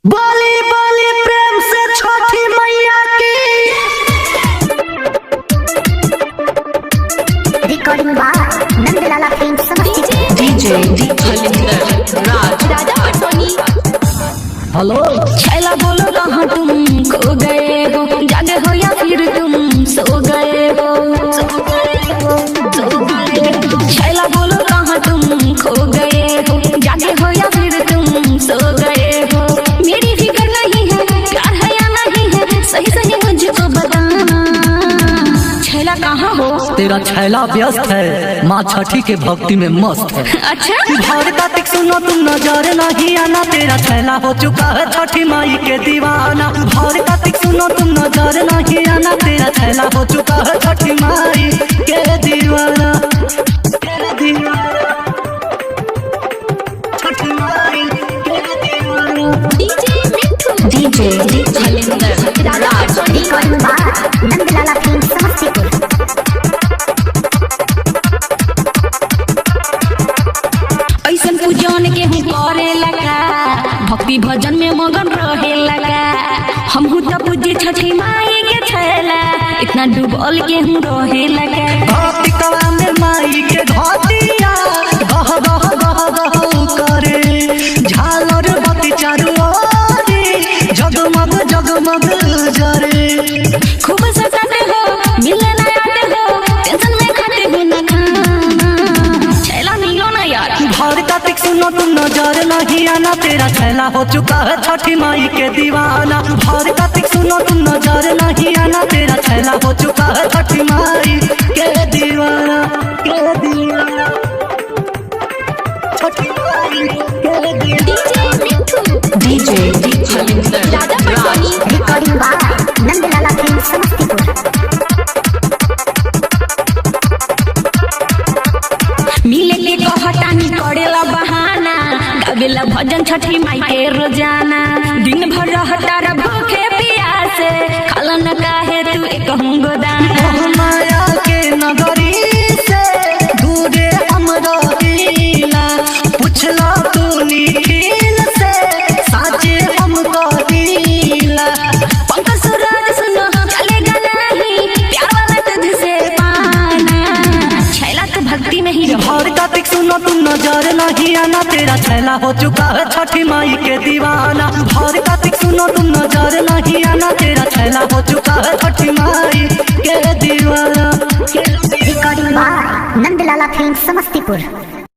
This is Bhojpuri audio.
बोली बोली प्रेम से छठी मैया की। Recording by Nandlala film Samastipur. DJ Raja Patoni. Hello छैला बोलो कहाँ तुम खो गए हो, जागे हो या फिर तुम सो गए हो। छैला बोलो कहाँ तुम खो गए हो, जागे हो या फिर तुम सो गए हो। मेरी फिक्र नहीं है, प्यार है या नहीं है, सही सही मुझको बताना। छैला कहाँ हो? तेरा छैला व्यस्त है, माँ छठी के भक्ति में मस्त है। अच्छा भर कार्तिक सुनो तुम नजर नहीं आना, तेरा छैला हो चुका है छठी माई के दीवाना। भर कार्तिक सुनो तुम नजर नहीं आना, तेरा छैला हो चुका है छठी माई के दीवाना। छठी माई के दीवाना। DJ Raja Patoni. Recording by Nandlala film Samastipur. ऐसन पूजन के हूँ करे लगा, भक्ति भजन में मगन रहे लगा। हम हूँ तो पूजे छठी माई के छैला, इतना डूबल के हूँ रहे लगा। भक्ति कला में माई के घटिया गह गह गह गह करे, झालर बत्ती चारू ओरी जगमग जगमग जरे। खूब सताते हो, मिलने ना आते हो, टेंशन में खाते हो ना खाना। छैला मिलो ना यार। भर कार्तिक सुनो तुम नजर नहीं आना, तेरा छैला हो चुका है छठी माई के दीवाना। भर कार्तिक सुनो तुम नजर नहीं आना, तेरा छैला हो चुका है छठी माई के दीवाना। के दीवाना छठी माई के दीवाना। DJ Raja Patoni. Recording by Nandlala film Samastipur. मिले के कहतानी करेला बहाना, गावेला भजन छठी माई के रोजाना। दिन भर रहता रे भूखे प्यासे, खाला न काहे तू एक गोदाना। माया के नगरी से दूरे हम रहीला, पुछला तू निखिल से साचे हम कहीला। पंकज सूरज सुनो चलेगा नहीं, प्यार वाला तुझसे पाना। छैला तो भक्ति में ही रहो। भर कार्तिक सुनो तुम नजर नहीं आना, तेरा छैला हो चुका है छठी माई के दीवाना। भर कार्तिक सुनो तुम नजर नहीं आना, तेरा छैला हो चुका है छठी माई के दीवाना। Recording by Nandlala film Samastipur.